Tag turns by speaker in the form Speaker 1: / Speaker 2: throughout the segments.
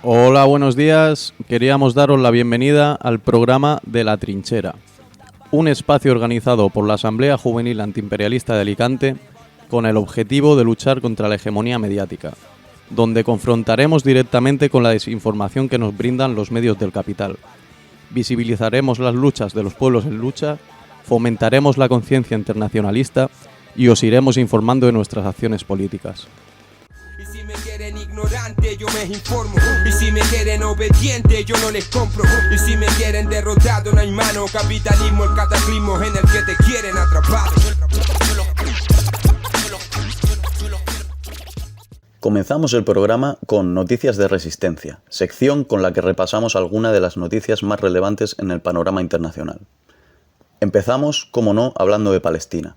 Speaker 1: Hola, buenos días. Queríamos daros la bienvenida al programa de La Trinchera, un espacio organizado por la Asamblea Juvenil Antiimperialista de Alicante con el objetivo de luchar contra la hegemonía mediática, donde confrontaremos directamente con la desinformación que nos brindan los medios del capital. Visibilizaremos las luchas de los pueblos en lucha, fomentaremos la conciencia internacionalista y os iremos informando de nuestras acciones políticas.
Speaker 2: Y si me quieren ignorante, yo me informo. Y si me quieren obediente, yo no les compro. Y si me quieren derrotado, no hay mano. Capitalismo, el cataclismo en el que te quieren atrapado.
Speaker 3: Comenzamos el programa con Noticias de Resistencia, sección con la que repasamos algunas de las noticias más relevantes en el panorama internacional. Empezamos, como no, hablando de Palestina.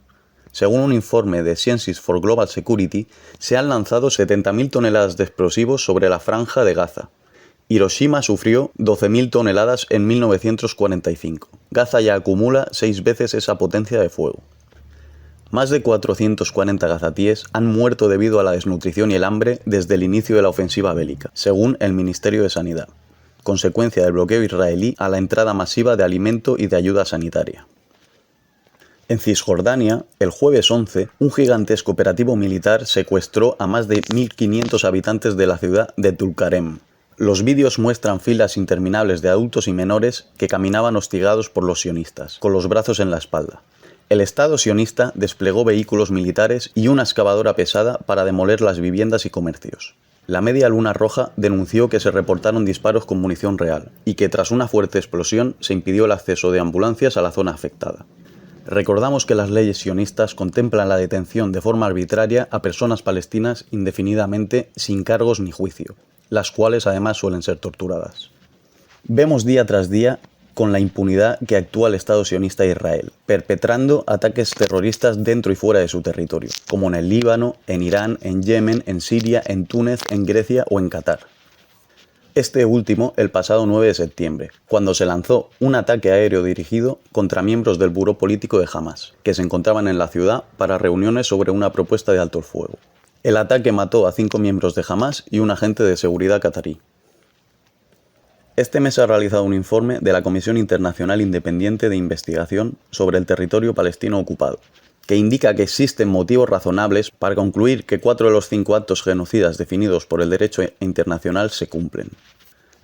Speaker 3: Según un informe de Sciences for Global Security, se han lanzado 70.000 toneladas de explosivos sobre la franja de Gaza. Hiroshima sufrió 12.000 toneladas en 1945. Gaza ya acumula 6 veces esa potencia de fuego. Más de 440 gazatíes han muerto debido a la desnutrición y el hambre desde el inicio de la ofensiva bélica, según el Ministerio de Sanidad, consecuencia del bloqueo israelí a la entrada masiva de alimento y de ayuda sanitaria. En Cisjordania, el jueves 11, un gigantesco operativo militar secuestró a más de 1.500 habitantes de la ciudad de Tulkarem. Los vídeos muestran filas interminables de adultos y menores que caminaban hostigados por los sionistas, con los brazos en la espalda. El Estado sionista desplegó vehículos militares y una excavadora pesada para demoler las viviendas y comercios. La Media Luna Roja denunció que se reportaron disparos con munición real y que tras una fuerte explosión se impidió el acceso de ambulancias a la zona afectada. Recordamos que las leyes sionistas contemplan la detención de forma arbitraria a personas palestinas indefinidamente sin cargos ni juicio, las cuales además suelen ser torturadas. Vemos día tras día con la impunidad que actúa el Estado sionista de Israel, perpetrando ataques terroristas dentro y fuera de su territorio, como en el Líbano, en Irán, en Yemen, en Siria, en Túnez, en Grecia o en Qatar. Este último el pasado 9 de septiembre, cuando se lanzó un ataque aéreo dirigido contra miembros del buró político de Hamás, que se encontraban en la ciudad para reuniones sobre una propuesta de alto el fuego. El ataque mató a 5 miembros de Hamás y un agente de seguridad catarí. Este mes se ha realizado un informe de la Comisión Internacional Independiente de Investigación sobre el territorio palestino ocupado, que indica que existen motivos razonables para concluir que 4 de los 5 actos genocidas definidos por el derecho internacional se cumplen.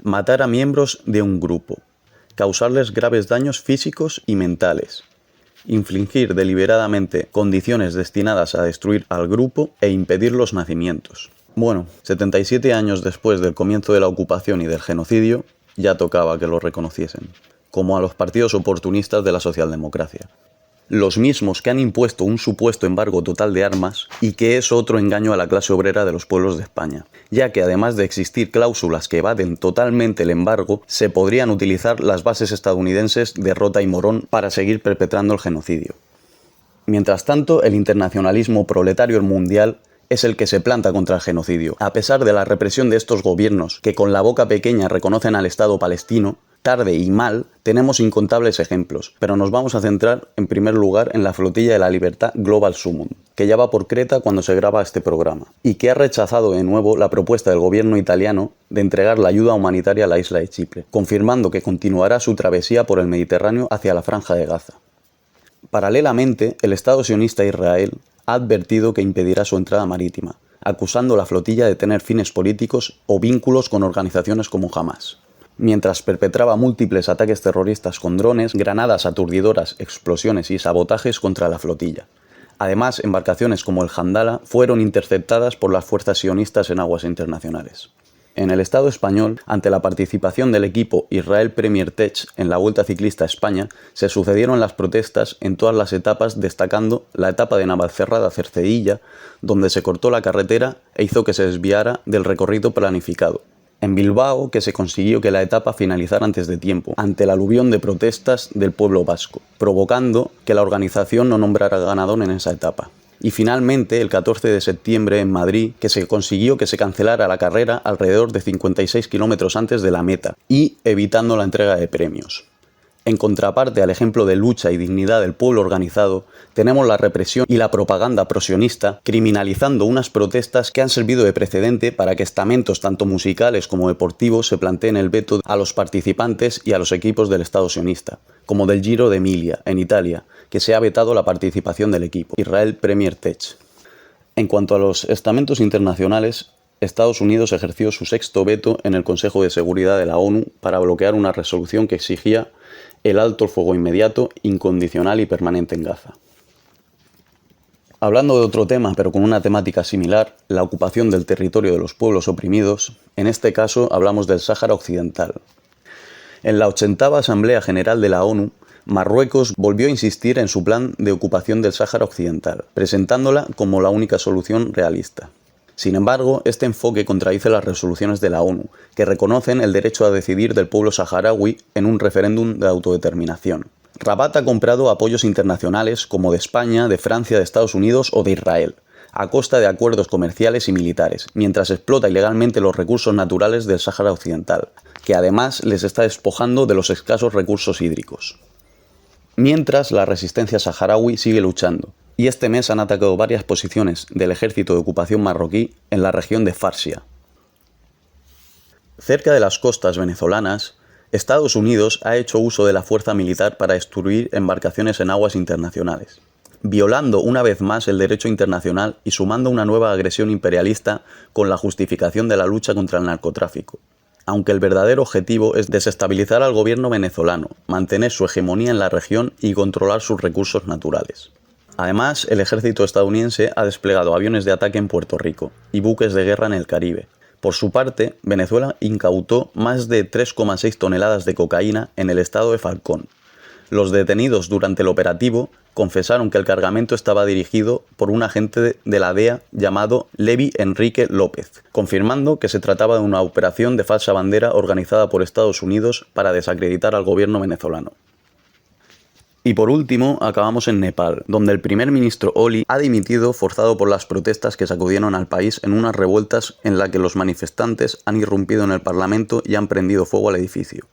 Speaker 3: Matar a miembros de un grupo, causarles graves daños físicos y mentales, infligir deliberadamente condiciones destinadas a destruir al grupo e impedir los nacimientos. Bueno, 77 años después del comienzo de la ocupación y del genocidio, ya tocaba que lo reconociesen, como a los partidos oportunistas de la socialdemocracia. Los mismos que han impuesto un supuesto embargo total de armas y que es otro engaño a la clase obrera de los pueblos de España, ya que además de existir cláusulas que evaden totalmente el embargo, se podrían utilizar las bases estadounidenses de Rota y Morón para seguir perpetrando el genocidio. Mientras tanto, el internacionalismo proletario mundial es el que se planta contra el genocidio. A pesar de la represión de estos gobiernos que con la boca pequeña reconocen al Estado palestino, tarde y mal, tenemos incontables ejemplos, pero nos vamos a centrar en primer lugar en la flotilla de la libertad Global Summum, que ya va por Creta cuando se graba este programa, y que ha rechazado de nuevo la propuesta del gobierno italiano de entregar la ayuda humanitaria a la isla de Chipre, confirmando que continuará su travesía por el Mediterráneo hacia la Franja de Gaza. Paralelamente, el Estado sionista de Israel ha advertido que impedirá su entrada marítima, acusando a la flotilla de tener fines políticos o vínculos con organizaciones como Hamás. Mientras perpetraba múltiples ataques terroristas con drones, granadas aturdidoras, explosiones y sabotajes contra la flotilla. Además, embarcaciones como el Jandala fueron interceptadas por las fuerzas sionistas en aguas internacionales. En el Estado español, ante la participación del equipo Israel Premier Tech en la Vuelta Ciclista a España, se sucedieron las protestas en todas las etapas, destacando la etapa de Navacerrada-Cercedilla, donde se cortó la carretera e hizo que se desviara del recorrido planificado. En Bilbao, que se consiguió que la etapa finalizara antes de tiempo, ante el aluvión de protestas del pueblo vasco, provocando que la organización no nombrara ganador en esa etapa. Y finalmente, el 14 de septiembre en Madrid, que se consiguió que se cancelara la carrera alrededor de 56 kilómetros antes de la meta y evitando la entrega de premios. En contraparte al ejemplo de lucha y dignidad del pueblo organizado, tenemos la represión y la propaganda prosionista criminalizando unas protestas que han servido de precedente para que estamentos tanto musicales como deportivos se planteen el veto a los participantes y a los equipos del Estado sionista, como del Giro de Emilia, en Italia, que se ha vetado la participación del equipo, Israel Premier Tech. En cuanto a los estamentos internacionales, Estados Unidos ejerció su sexto veto en el Consejo de Seguridad de la ONU para bloquear una resolución que exigía el alto el fuego inmediato, incondicional y permanente en Gaza. Hablando de otro tema, pero con una temática similar, la ocupación del territorio de los pueblos oprimidos, en este caso hablamos del Sáhara Occidental. En la 80ª Asamblea General de la ONU, Marruecos volvió a insistir en su plan de ocupación del Sáhara Occidental, presentándola como la única solución realista. Sin embargo, este enfoque contradice las resoluciones de la ONU, que reconocen el derecho a decidir del pueblo saharaui en un referéndum de autodeterminación. Rabat ha comprado apoyos internacionales como de España, de Francia, de Estados Unidos o de Israel, a costa de acuerdos comerciales y militares, mientras explota ilegalmente los recursos naturales del Sáhara Occidental, que además les está despojando de los escasos recursos hídricos. Mientras, la resistencia saharaui sigue luchando, y este mes han atacado varias posiciones del ejército de ocupación marroquí en la región de Farsia. Cerca de las costas venezolanas, Estados Unidos ha hecho uso de la fuerza militar para destruir embarcaciones en aguas internacionales, violando una vez más el derecho internacional y sumando una nueva agresión imperialista con la justificación de la lucha contra el narcotráfico. Aunque el verdadero objetivo es desestabilizar al gobierno venezolano, mantener su hegemonía en la región y controlar sus recursos naturales. Además, el ejército estadounidense ha desplegado aviones de ataque en Puerto Rico y buques de guerra en el Caribe. Por su parte, Venezuela incautó más de 3,6 toneladas de cocaína en el estado de Falcón. Los detenidos durante el operativo confesaron que el cargamento estaba dirigido por un agente de la DEA llamado Levi Enrique López, confirmando que se trataba de una operación de falsa bandera organizada por Estados Unidos para desacreditar al gobierno venezolano. Y por último, acabamos en Nepal, donde el primer ministro Oli ha dimitido forzado por las protestas que sacudieron al país en unas revueltas en las que los manifestantes han irrumpido en el Parlamento y han prendido fuego al edificio.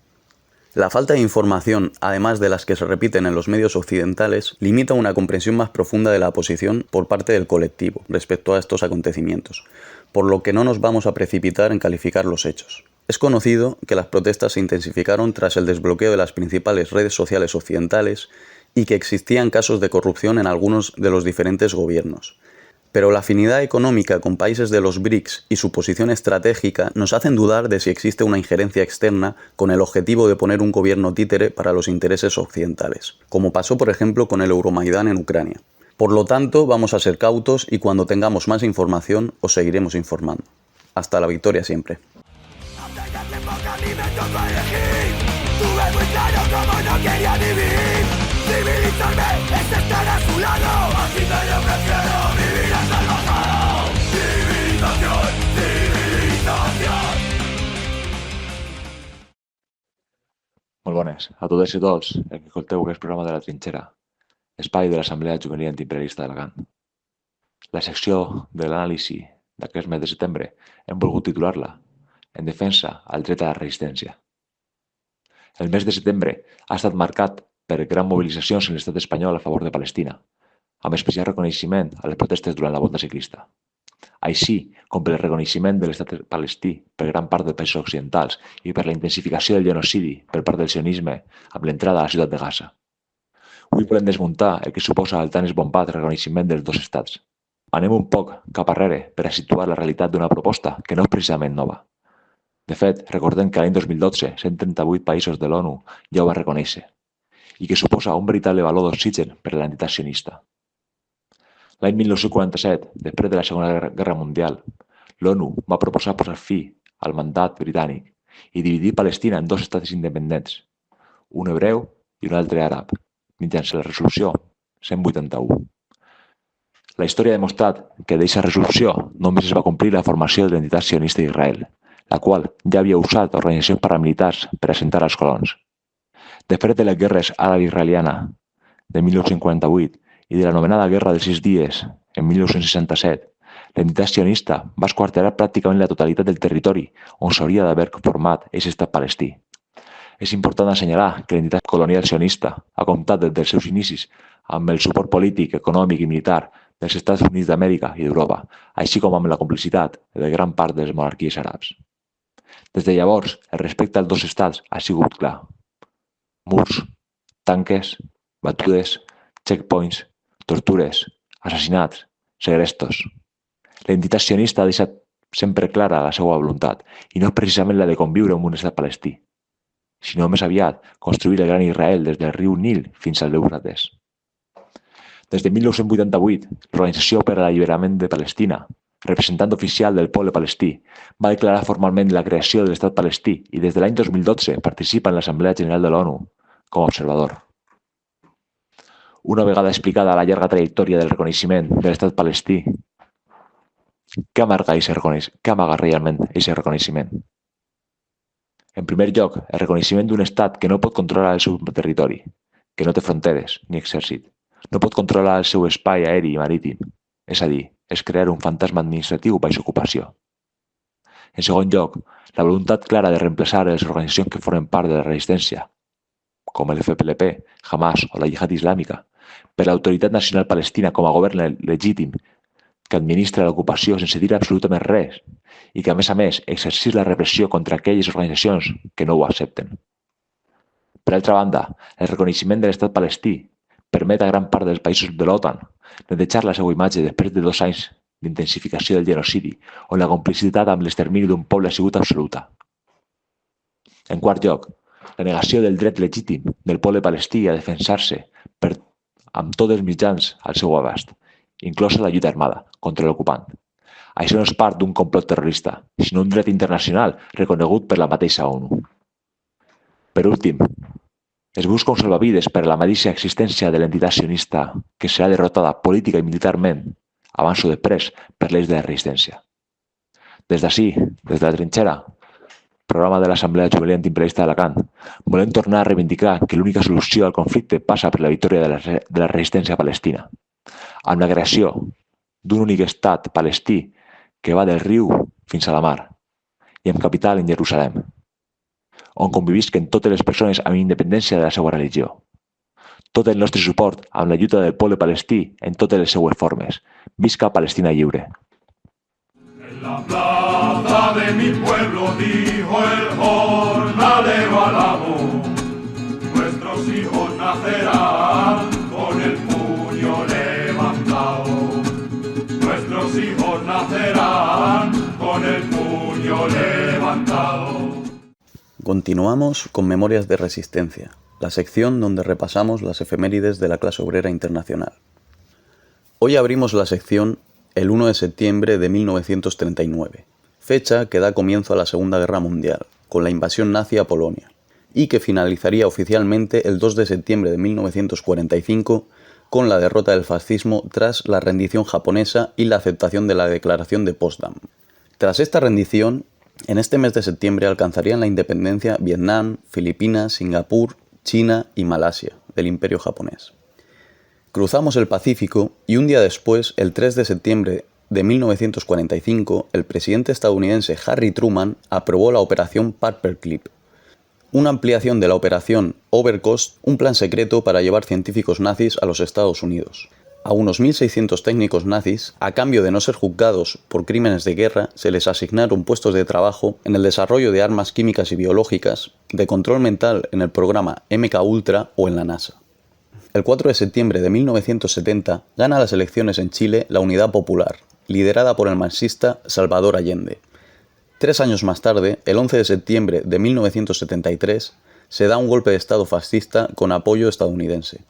Speaker 3: La falta de información, además de las que se repiten en los medios occidentales, limita una comprensión más profunda de la posición por parte del colectivo respecto a estos acontecimientos, por lo que no nos vamos a precipitar en calificar los hechos. Es conocido que las protestas se intensificaron tras el desbloqueo de las principales redes sociales occidentales y que existían casos de corrupción en algunos de los diferentes gobiernos. Pero la afinidad económica con países de los BRICS y su posición estratégica nos hacen dudar de si existe una injerencia externa con el objetivo de poner un gobierno títere para los intereses occidentales, como pasó por ejemplo con el Euromaidán en Ucrania. Por lo tanto, vamos a ser cautos y cuando tengamos más información os seguiremos informando. Hasta la victoria siempre.
Speaker 4: Civilizarme es estar a su lado, así que yo prefiero vivir hasta el pasado. Civilización, civilización.
Speaker 5: Molt bones a totes i tots el que escolteu aquest programa de La Trinxera, espai de l'Assemblea Juvenil Antiimperialista d'Alacant. La secció de l'anàlisi d'aquest mes de setembre hem volgut titular-la En defensa al dret a la resistència. El mes de setembre ha estat marcat per grans mobilitzacions en l'estat espanyol a favor de Palestina, amb especial reconeixement a les protestes durant la volta ciclista, així com per el reconeixement de l'estat palestí per gran part dels països occidentals i per la intensificació del genocidi per part del sionisme amb l'entrada a la ciutat de Gaza. Avui volem desmuntar el que suposa el tan esbombat reconeixement dels dos estats. Anem un poc cap arrere per a situar la realitat d'una proposta que no és precisament nova. De fet, recordem que l'any 2012 138 països de l'ONU ja ho van reconèixer i que suposa un veritable valor d'oxigen per a l'entitat sionista. L'any 1947, després de la Segona Guerra Mundial, l'ONU va proposar posar fi al mandat britànic i dividir Palestina en dos estats independents, un hebreu i un altre àrab, mitjançant la resolució 181. La història ha demostrat que d'aquesta resolució només es va complir la formació de l'entitat sionista d'Israel, la qual ja havia usat organitzacions paramilitars per assentar els colons. Després de les guerres àrab-israeliana de 1948 i de l'anomenada Guerra dels 6 dies en 1967, l'entitat sionista va esquarterar pràcticament la totalitat del territori on s'hauria d'haver format aquest estat palestí. És important assenyalar que l'entitat colonial sionista ha comptat des dels seus inicis amb el suport polític, econòmic i militar dels Estats Units d'Amèrica i d'Europa, així com amb la complicitat de gran part de les monarquies àrabs. Des de llavors, el respecte als dos estats ha sigut clar. Murs, tanques, batudes, checkpoints, tortures, assassinats, segrestos. L'entitat sionista ha deixat sempre clara la seva voluntat, i no és precisament la de conviure amb un estat palestí, sinó més aviat construir el gran Israel des del riu Nil fins al Eufrates. Des de 1988, l'Organització per a l'Alliberament de Palestina, representant oficial del poble palestí, va declarar formalment la creació de l'estat palestí i des de l'any 2012 participa en l'Assemblea General de l'ONU com a observador. Una vegada explicada la llarga trajectòria del reconeixement de l'estat palestí, què amaga realment aquest reconeixement? En primer lloc, el reconeixement d'un estat que no pot controlar el seu territori, que no té fronteres ni exèrcit, no pot controlar el seu espai aeri i marítim, és a dir, és crear un fantasma administratiu baix ocupació. En segon lloc, la voluntat clara de reemplaçar les organitzacions que formen part de la resistència, com l'FPLP, Hamas o la Jihad Islàmica, per l'Autoritat Nacional Palestina com a govern legítim que administra l'ocupació sense dir absolutament res i que, a més, exercís la repressió contra aquelles organitzacions que no ho accepten. Per altra banda, el reconeixement de l'estat palestí permet a gran part dels països de l'OTAN netejar la seva imatge després de 2 anys d'intensificació del genocidi, on la complicitat amb l'extermini d'un poble ha sigut absoluta. En quart lloc, la negació del dret legítim del poble palestí a defensar-se amb tots els mitjans al seu abast, inclosa la lluita armada contra l'ocupant. Això no és part d'un complot terrorista, sinó un dret internacional reconegut per la mateixa ONU. Per últim, es busca un salvavides per a la mateixa existència de l'entitat sionista que serà derrotada política i militarment, abans o després, per l'eix de la resistència. Des d'ací, des de la trinxera, programa de l'Assemblea Juvenil Antiimperialista d'Alacant, volem tornar a reivindicar que l'única solució al conflicte passa per la victòria de la resistència palestina, amb la creació d'un únic estat palestí que va del riu fins a la mar i amb capital en Jerusalem, on convivisquen totes les persones amb independència de la seva religió. Tot el nostre suport amb la lluita del poble palestí en totes les seues formes. Visca Palestina lliure!
Speaker 4: En la plaza de mi pueblo dijo el jornalero al amo: nuestros hijos nacerán con el puño levantado. Nuestros hijos nacerán con el puño levantado.
Speaker 3: Continuamos con Memorias de Resistencia, la sección donde repasamos las efemérides de la clase obrera internacional. Hoy abrimos la sección el 1 de septiembre de 1939, fecha que da comienzo a la Segunda Guerra Mundial, con la invasión nazi a Polonia, y que finalizaría oficialmente el 2 de septiembre de 1945 con la derrota del fascismo tras la rendición japonesa y la aceptación de la Declaración de Potsdam. Tras esta rendición, en este mes de septiembre alcanzarían la independencia Vietnam, Filipinas, Singapur, China y Malasia del Imperio japonés. Cruzamos el Pacífico y un día después, el 3 de septiembre de 1945, el presidente estadounidense Harry Truman aprobó la Operación Paperclip, una ampliación de la Operación Overcoast, un plan secreto para llevar científicos nazis a los Estados Unidos. A unos 1.600 técnicos nazis, a cambio de no ser juzgados por crímenes de guerra, se les asignaron puestos de trabajo en el desarrollo de armas químicas y biológicas, de control mental en el programa MK-Ultra o en la NASA. El 4 de septiembre de 1970 gana las elecciones en Chile la Unidad Popular, liderada por el marxista Salvador Allende. 3 años más tarde, el 11 de septiembre de 1973, se da un golpe de Estado fascista con apoyo estadounidense.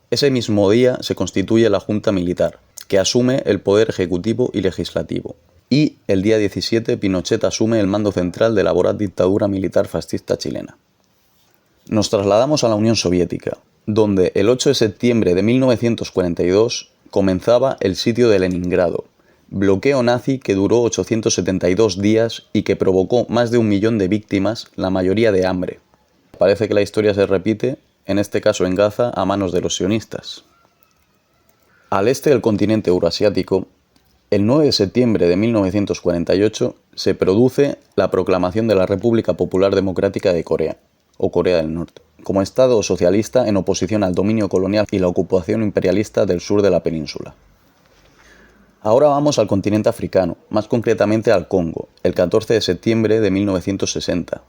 Speaker 3: Ese mismo día se constituye la Junta Militar, que asume el poder ejecutivo y legislativo. Y el día 17 Pinochet asume el mando central de la voraz dictadura militar fascista chilena. Nos trasladamos a la Unión Soviética, donde el 8 de septiembre de 1942 comenzaba el sitio de Leningrado, bloqueo nazi que duró 872 días y que provocó más de 1 millón de víctimas, la mayoría de hambre. Parece que la historia se repite, en este caso en Gaza, a manos de los sionistas. Al este del continente euroasiático, el 9 de septiembre de 1948 se produce la proclamación de la República Popular Democrática de Corea, o Corea del Norte, como Estado socialista en oposición al dominio colonial y la ocupación imperialista del sur de la península. Ahora vamos al continente africano, más concretamente al Congo, el 14 de septiembre de 1960,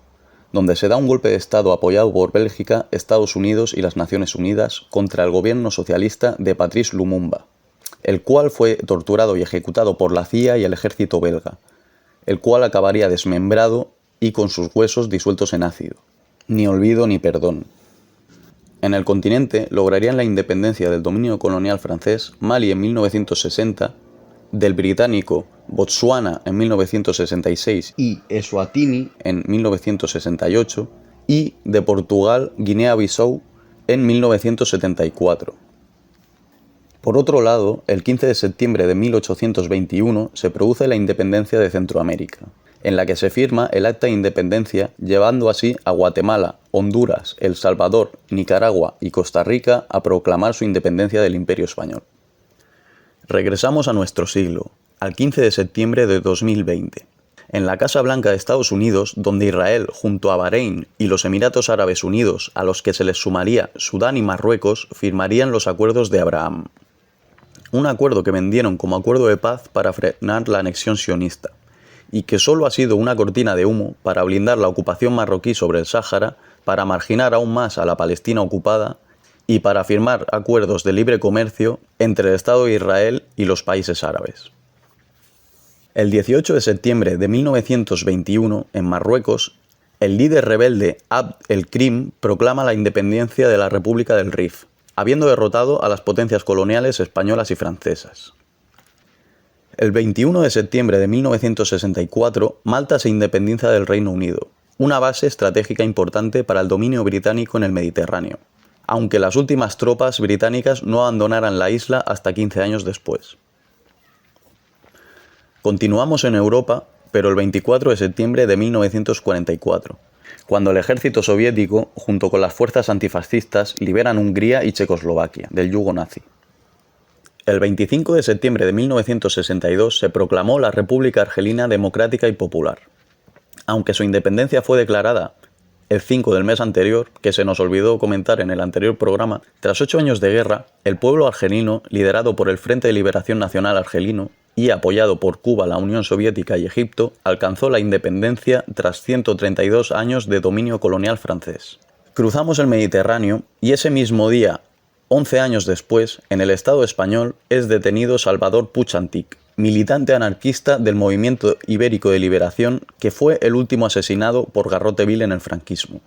Speaker 3: donde se da un golpe de Estado apoyado por Bélgica, Estados Unidos y las Naciones Unidas contra el gobierno socialista de Patrice Lumumba, el cual fue torturado y ejecutado por la CIA y el ejército belga, el cual acabaría desmembrado y con sus huesos disueltos en ácido. Ni olvido ni perdón. En el continente lograrían la independencia del dominio colonial francés Mali en 1960, del británico Botsuana en 1966 y Eswatini en 1968, y de Portugal Guinea-Bissau en 1974. Por otro lado, el 15 de septiembre de 1821 se produce la independencia de Centroamérica, en la que se firma el Acta de Independencia, llevando así a Guatemala, Honduras, El Salvador, Nicaragua y Costa Rica a proclamar su independencia del Imperio Español. Regresamos a nuestro siglo, al 15 de septiembre de 2020, en la Casa Blanca de Estados Unidos, donde Israel, junto a Bahrein y los Emiratos Árabes Unidos, a los que se les sumaría Sudán y Marruecos, firmarían los Acuerdos de Abraham. Un acuerdo que vendieron como acuerdo de paz para frenar la anexión sionista, y que solo ha sido una cortina de humo para blindar la ocupación marroquí sobre el Sáhara, para marginar aún más a la Palestina ocupada y para firmar acuerdos de libre comercio entre el Estado de Israel y los países árabes. El 18 de septiembre de 1921, en Marruecos, el líder rebelde Abd el-Krim proclama la independencia de la República del Rif, habiendo derrotado a las potencias coloniales españolas y francesas. El 21 de septiembre de 1964, Malta se independiza del Reino Unido, una base estratégica importante para el dominio británico en el Mediterráneo, aunque las últimas tropas británicas no abandonaran la isla hasta 15 años después. Continuamos en Europa, pero el 24 de septiembre de 1944, cuando el ejército soviético, junto con las fuerzas antifascistas, liberan Hungría y Checoslovaquia del yugo nazi. El 25 de septiembre de 1962 se proclamó la República Argelina Democrática y Popular. Aunque su independencia fue declarada el 5 del mes anterior, que se nos olvidó comentar en el anterior programa, tras 8 años de guerra, el pueblo argelino, liderado por el Frente de Liberación Nacional Argelino y apoyado por Cuba, la Unión Soviética y Egipto, alcanzó la independencia tras 132 años de dominio colonial francés. Cruzamos el Mediterráneo y ese mismo día, 11 años después, en el Estado español, es detenido Salvador Puig Antich, militante anarquista del Movimiento Ibérico de Liberación, que fue el último asesinado por Garrote Vil en el franquismo.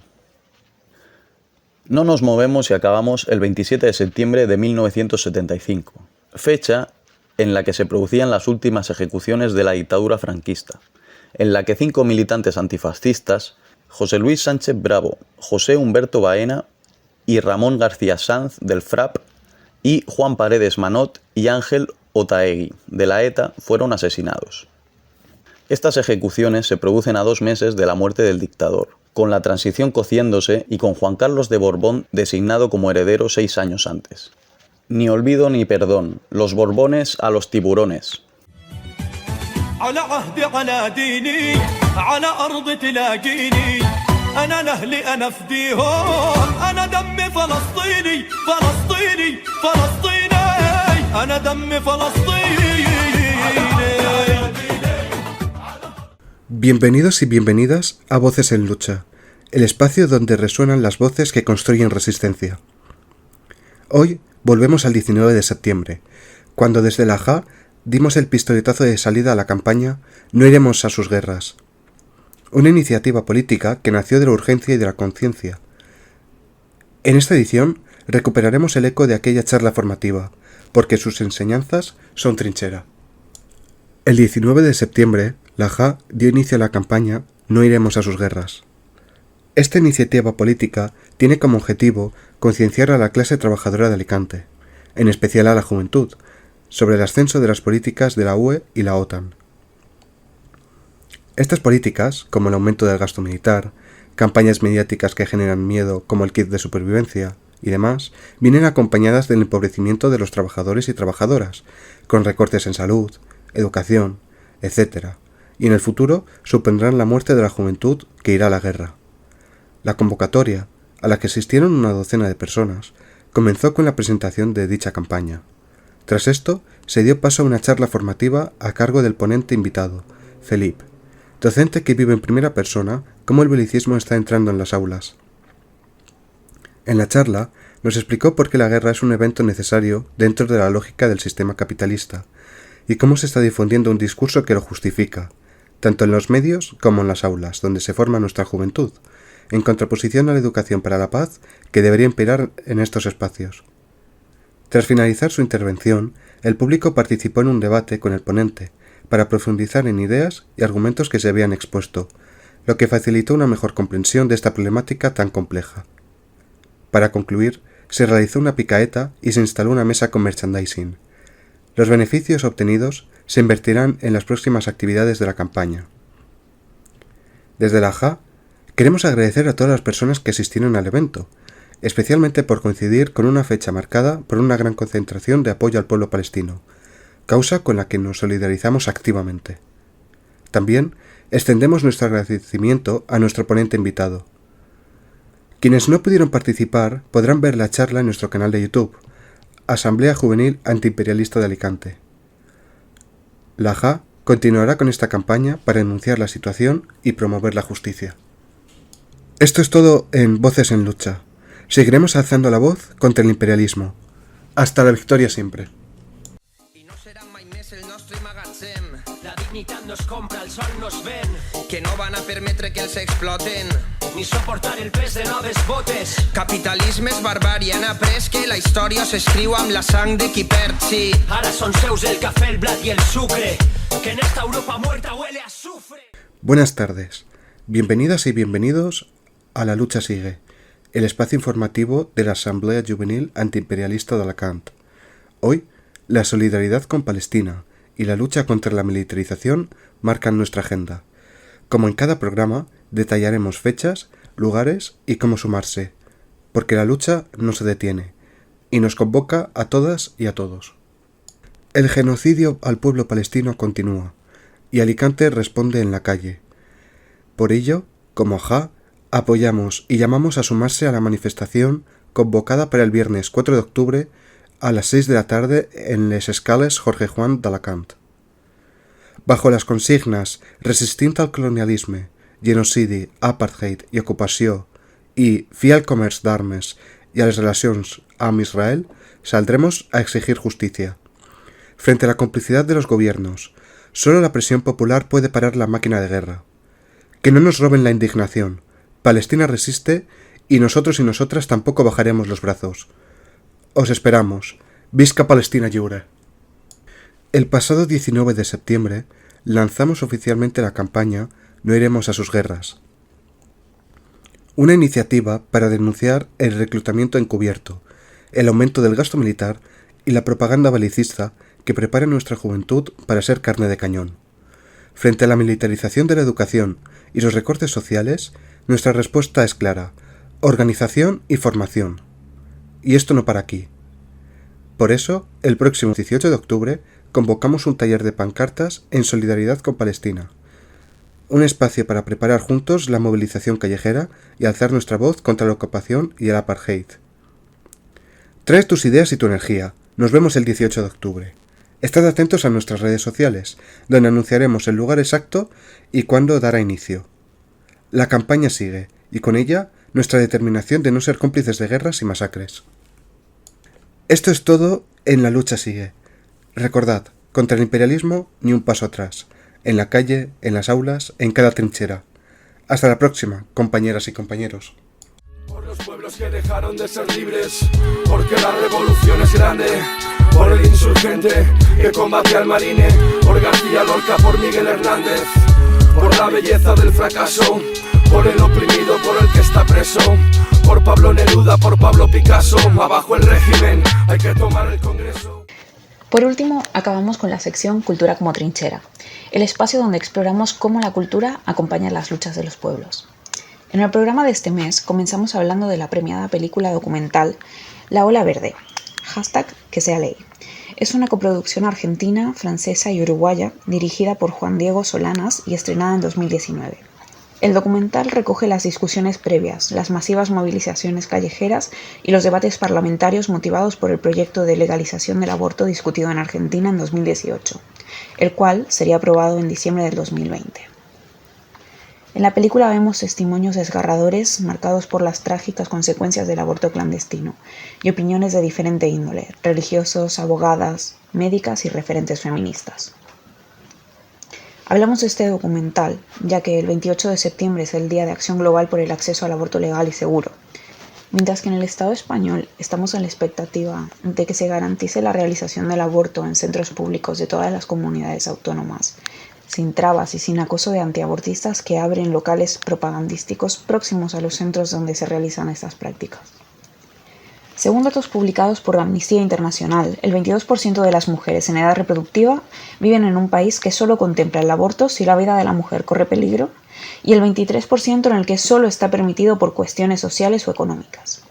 Speaker 3: No nos movemos y acabamos el 27 de septiembre de 1975, fecha en la que se producían las últimas ejecuciones de la dictadura franquista, en la que 5 militantes antifascistas, José Luis Sánchez Bravo, José Humberto Baena y Ramón García Sanz del FRAP y Juan Paredes Manot y Ángel Otaegui de la ETA fueron asesinados. Estas ejecuciones se producen a 2 meses de la muerte del dictador, con la transición cociéndose y con Juan Carlos de Borbón designado como heredero 6 años antes. Ni olvido ni perdón, los Borbones a los tiburones.
Speaker 6: Bienvenidos y bienvenidas a Voces en Lucha, el espacio donde resuenan las voces que construyen resistencia. Hoy volvemos al 19 de septiembre, cuando desde la JA dimos el pistoletazo de salida a la campaña No iremos a sus guerras, una iniciativa política que nació de la urgencia y de la conciencia. En esta edición recuperaremos el eco de aquella charla formativa, porque sus enseñanzas son trinchera. El 19 de septiembre, la JA dio inicio a la campaña No iremos a sus guerras. Esta iniciativa política tiene como objetivo concienciar a la clase trabajadora de Alicante, en especial a la juventud, sobre el ascenso de las políticas de la UE y la OTAN. Estas políticas, como el aumento del gasto militar, campañas mediáticas que generan miedo como el kit de supervivencia y demás, vienen acompañadas del empobrecimiento de los trabajadores y trabajadoras, con recortes en salud, educación, etc., y en el futuro supondrán la muerte de la juventud que irá a la guerra. La convocatoria, a la que asistieron una docena de personas, comenzó con la presentación de dicha campaña. Tras esto, se dio paso a una charla formativa a cargo del ponente invitado, Felipe, docente que vive en primera persona cómo el belicismo está entrando en las aulas. En la charla, nos explicó por qué la guerra es un evento necesario dentro de la lógica del sistema capitalista y cómo se está difundiendo un discurso que lo justifica, tanto en los medios como en las aulas, donde se forma nuestra juventud, en contraposición a la educación para la paz que debería imperar en estos espacios. Tras finalizar su intervención, el público participó en un debate con el ponente para profundizar en ideas y argumentos que se habían expuesto, lo que facilitó una mejor comprensión de esta problemática tan compleja. Para concluir, se realizó una picaeta y se instaló una mesa con merchandising. Los beneficios obtenidos se invertirán en las próximas actividades de la campaña. Desde la JA, queremos agradecer a todas las personas que asistieron al evento, especialmente por coincidir con una fecha marcada por una gran concentración de apoyo al pueblo palestino, causa con la que nos solidarizamos activamente. También extendemos nuestro agradecimiento a nuestro ponente invitado. Quienes no pudieron participar podrán ver la charla en nuestro canal de YouTube, Asamblea Juvenil Antiimperialista de Alicante. La JA continuará con esta campaña para denunciar la situación y promover la justicia. Esto es todo en Voces en Lucha. Seguiremos alzando la voz contra el imperialismo. Hasta la victoria siempre.
Speaker 4: La dignitat no es compra, el sol no es ven.
Speaker 2: Que no van a permetre que els exploten.
Speaker 4: Ni soportar el pes de noves botes.
Speaker 2: Capitalisme és barbària, han après que la història s'escriu amb la sang de qui perd, sí.
Speaker 4: Ara son seus el café, el blat y el sucre. Que en esta Europa muerta huele a azufre.
Speaker 6: Buenas tardes. Bienvenidas y bienvenidos a La Lucha Sigue, el espacio informativo de la Asamblea Juvenil Antiimperialista de Alacant. Hoy, la solidaridad con Palestina y la lucha contra la militarización marcan nuestra agenda. Como en cada programa, detallaremos fechas, lugares y cómo sumarse, porque la lucha no se detiene y nos convoca a todas y a todos. El genocidio al pueblo palestino continúa y Alicante responde en la calle. Por ello, como JA, apoyamos y llamamos a sumarse a la manifestación convocada para el viernes 4 de octubre a las 6 de la tarde en les Escales Jorge Juan d'Alacant. Bajo les consignes Resistint al colonialisme, genocidi, apartheid i ocupació i fi al comerç d'armes y a las relacions amb Israel, saldremos a exigir justicia. Frente a la complicidad de los gobiernos, solo la presión popular puede parar la máquina de guerra. Que no nos roben la indignación. Palestina resiste y nosotros y nosotras tampoco bajaremos los brazos. Os esperamos. Visca Palestina lliure. El pasado 19 de septiembre lanzamos oficialmente la campaña No iremos a sus guerras. Una iniciativa para denunciar el reclutamiento encubierto, el aumento del gasto militar y la propaganda belicista que prepara nuestra juventud para ser carne de cañón. Frente a la militarización de la educación y los recortes sociales, nuestra respuesta es clara: organización y formación. Y esto no para aquí. Por eso, el próximo 18 de octubre convocamos un taller de pancartas en solidaridad con Palestina. Un espacio para preparar juntos la movilización callejera y alzar nuestra voz contra la ocupación y el apartheid. Trae tus ideas y tu energía. Nos vemos el 18 de octubre. Estad atentos a nuestras redes sociales, donde anunciaremos el lugar exacto y cuándo dará inicio. La campaña sigue, y con ella nuestra determinación de no ser cómplices de guerras y masacres. Esto es todo en La Lucha Sigue. Recordad, contra el imperialismo ni un paso atrás. En la calle, en las aulas, en cada trinchera. Hasta la próxima, compañeras y compañeros.
Speaker 4: Por los pueblos que dejaron de ser libres, porque la revolución es grande. Por el insurgente que combate al marine, por García Lorca, por Miguel Hernández. Por la belleza del fracaso, por el oprimido, por el que está preso. Por Pablo Neruda, por Pablo Picasso. Abajo el régimen, hay que tomar el Congreso.
Speaker 7: Por último, acabamos con la sección Cultura como trinchera, el espacio donde exploramos cómo la cultura acompaña las luchas de los pueblos. En el programa de este mes comenzamos hablando de la premiada película documental La Ola Verde, #QueSeaLey. Es una coproducción argentina, francesa y uruguaya dirigida por Juan Diego Solanas y estrenada en 2019. El documental recoge las discusiones previas, las masivas movilizaciones callejeras y los debates parlamentarios motivados por el proyecto de legalización del aborto discutido en Argentina en 2018, el cual sería aprobado en diciembre del 2020. En la película vemos testimonios desgarradores marcados por las trágicas consecuencias del aborto clandestino y opiniones de diferente índole, religiosos, abogadas, médicas y referentes feministas. Hablamos de este documental, ya que el 28 de septiembre es el Día de Acción Global por el Acceso al Aborto Legal y Seguro, mientras que en el Estado español estamos en la expectativa de que se garantice la realización del aborto en centros públicos de todas las comunidades autónomas, sin trabas y sin acoso de antiabortistas que abren locales propagandísticos próximos a los centros donde se realizan estas prácticas. Según datos publicados por Amnistía Internacional, el 22% de las mujeres en edad reproductiva viven en un país que solo contempla el aborto si la vida de la mujer corre peligro, y el 23% en el que solo está permitido por cuestiones sociales o económicas.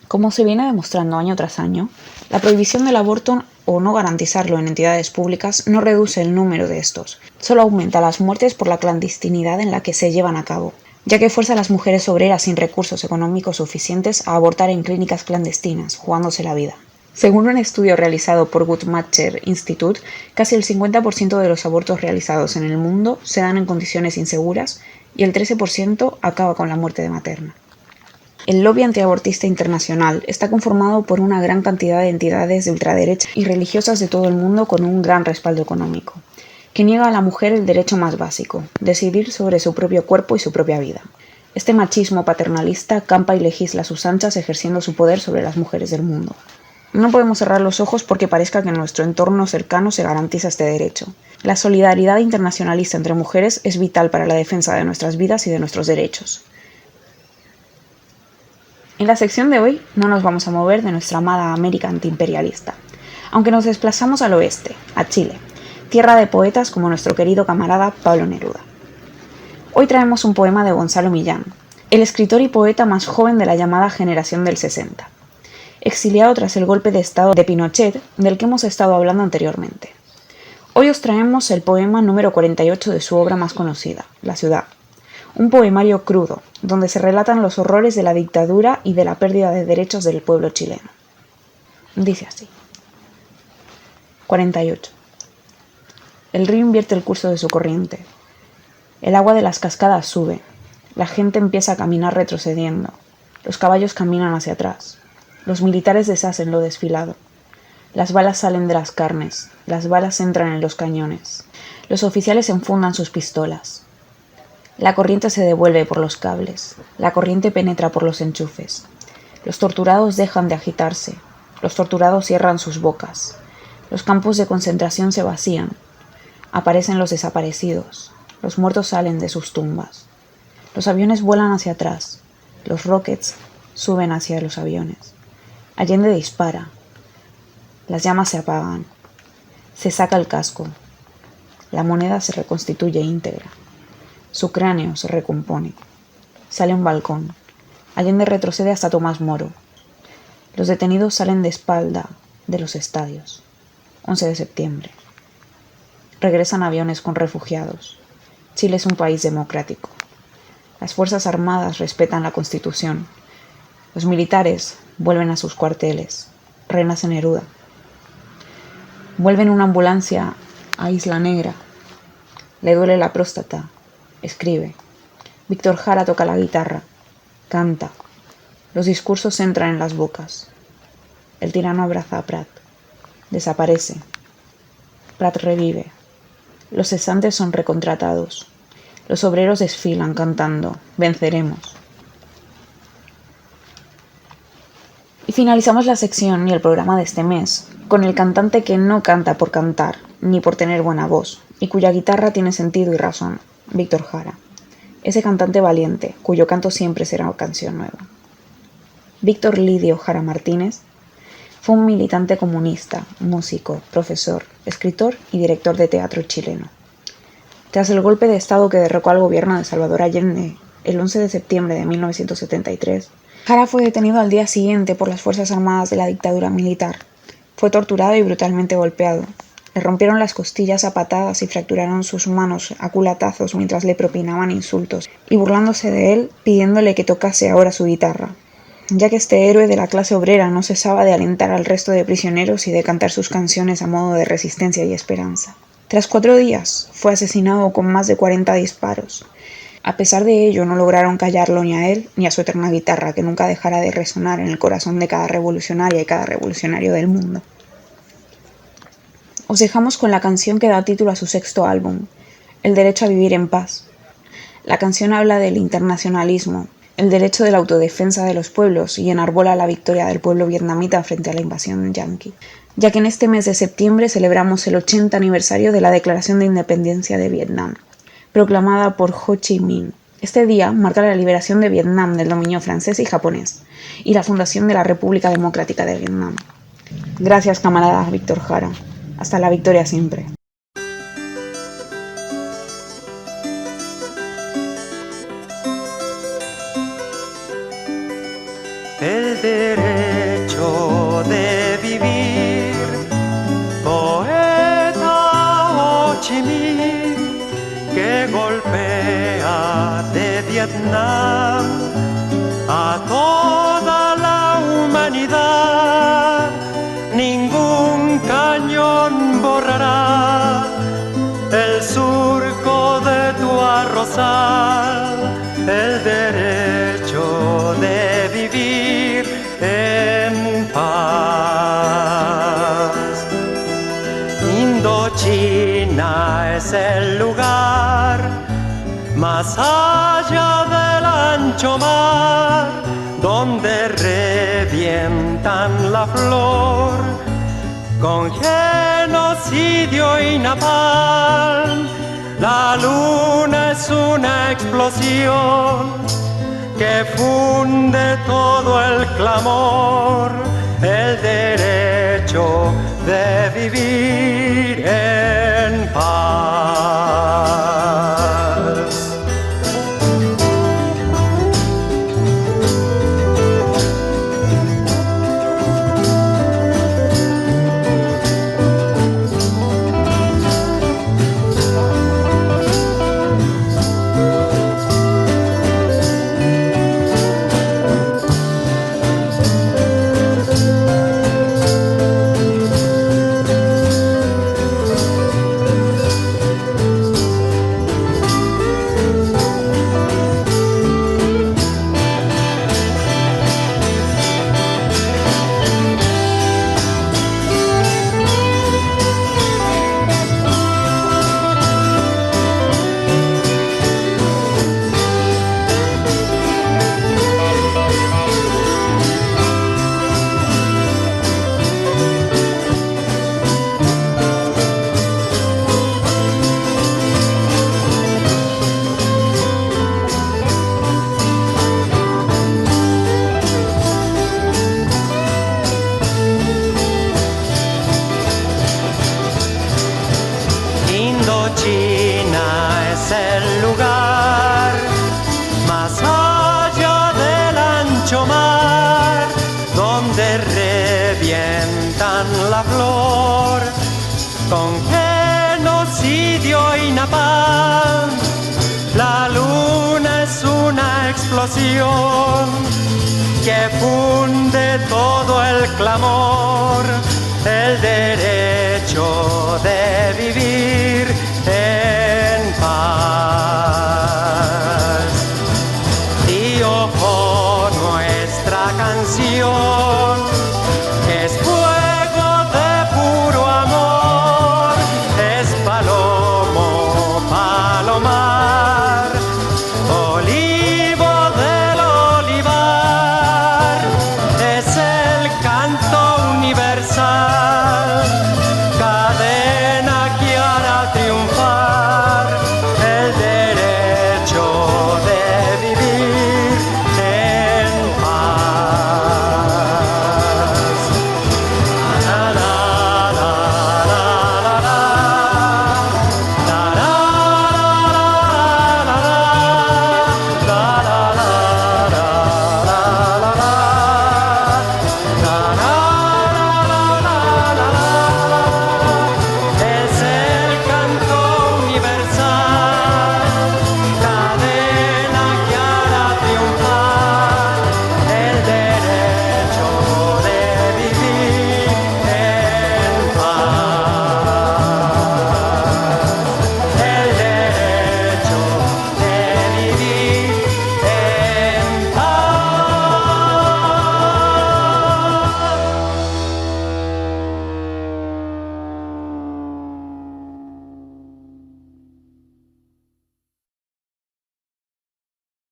Speaker 7: Como se viene demostrando año tras año, la prohibición del aborto o no garantizarlo en entidades públicas no reduce el número de estos, solo aumenta las muertes por la clandestinidad en la que se llevan a cabo, ya que fuerza a las mujeres obreras sin recursos económicos suficientes a abortar en clínicas clandestinas, jugándose la vida. Según un estudio realizado por Guttmacher Institute, casi el 50% de los abortos realizados en el mundo se dan en condiciones inseguras y el 13% acaba con la muerte materna. El lobby antiabortista internacional está conformado por una gran cantidad de entidades de ultraderecha y religiosas de todo el mundo con un gran respaldo económico, que niega a la mujer el derecho más básico, decidir sobre su propio cuerpo y su propia vida. Este machismo paternalista campa y legisla a sus anchas ejerciendo su poder sobre las mujeres del mundo. No podemos cerrar los ojos porque parezca que en nuestro entorno cercano se garantiza este derecho. La solidaridad internacionalista entre mujeres es vital para la defensa de nuestras vidas y de nuestros derechos. En la sección de hoy no nos vamos a mover de nuestra amada América antiimperialista, aunque nos desplazamos al oeste, a Chile, tierra de poetas como nuestro querido camarada Pablo Neruda. Hoy traemos un poema de Gonzalo Millán, el escritor y poeta más joven de la llamada generación del 60, exiliado tras el golpe de estado de Pinochet del que hemos estado hablando anteriormente. Hoy os traemos el poema número 48 de su obra más conocida, La ciudad. Un poemario crudo, donde se relatan los horrores de la dictadura y de la pérdida de derechos del pueblo chileno. Dice así. 48. El río invierte el curso de su corriente. El agua de las cascadas sube. La gente empieza a caminar retrocediendo. Los caballos caminan hacia atrás. Los militares deshacen lo desfilado. Las balas salen de las carnes. Las balas entran en los cañones. Los oficiales enfundan sus pistolas. La corriente se devuelve por los cables, la corriente penetra por los enchufes. Los torturados dejan de agitarse, los torturados cierran sus bocas. Los campos de concentración se vacían. Aparecen los desaparecidos, los muertos salen de sus tumbas. Los aviones vuelan hacia atrás, los rockets suben hacia los aviones. Allende dispara. Las llamas se apagan. Se saca el casco. La moneda se reconstituye íntegra. Su cráneo se recompone. Sale un balcón. Allende retrocede hasta Tomás Moro. Los detenidos salen de espalda de los estadios. 11 de septiembre. Regresan aviones con refugiados. Chile es un país democrático. Las Fuerzas Armadas respetan la Constitución. Los militares vuelven a sus cuarteles. Renace Neruda. Vuelve en una ambulancia a Isla Negra. Le duele la próstata. Escribe. Víctor Jara toca la guitarra. Canta. Los discursos entran en las bocas. El tirano abraza a Prat. Desaparece. Prat revive. Los cesantes son recontratados. Los obreros desfilan cantando. Venceremos. Y finalizamos la sección y el programa de este mes con el cantante que no canta por cantar, ni por tener buena voz, y cuya guitarra tiene sentido y razón. Víctor Jara, ese cantante valiente, cuyo canto siempre será una canción nueva. Víctor Lidio Jara Martínez fue un militante comunista, músico, profesor, escritor y director de teatro chileno. Tras el golpe de Estado que derrocó al gobierno de Salvador Allende el 11 de septiembre de 1973, Jara fue detenido al día siguiente por las Fuerzas Armadas de la dictadura militar. Fue torturado y brutalmente golpeado. Le rompieron las costillas a patadas y fracturaron sus manos a culatazos mientras le propinaban insultos, y burlándose de él, pidiéndole que tocase ahora su guitarra, ya que este héroe de la clase obrera no cesaba de alentar al resto de prisioneros y de cantar sus canciones a modo de resistencia y esperanza. Tras 4 días, fue asesinado con más de 40 disparos. A pesar de ello, no lograron callarlo ni a él ni a su eterna guitarra, que nunca dejará de resonar en el corazón de cada revolucionaria y cada revolucionario del mundo. Os dejamos con la canción que da título a su 6º álbum, El derecho a vivir en paz. La canción habla del internacionalismo, el derecho de la autodefensa de los pueblos y enarbola la victoria del pueblo vietnamita frente a la invasión yanqui, ya que en este mes de septiembre celebramos el 80 aniversario de la Declaración de Independencia de Vietnam, proclamada por Ho Chi Minh. Este día marca la liberación de Vietnam del dominio francés y japonés y la fundación de la República Democrática de Vietnam. Gracias, camarada Víctor Jara. Hasta la victoria siempre.
Speaker 8: El derecho de vivir, poeta Ho Chi Minh, que golpea de Vietnam a toda la humanidad. Ningún cañón borrará el surco de tu arrozal, el derecho de vivir en paz. Indochina es el lugar más allá del ancho mar, donde revientan la flor con genocidio y napalm. La luna es una explosión que funde todo el clamor, el derecho de vivir en paz. La flor con genocidio y napalm. La luna es una explosión que funde todo el clamor, el de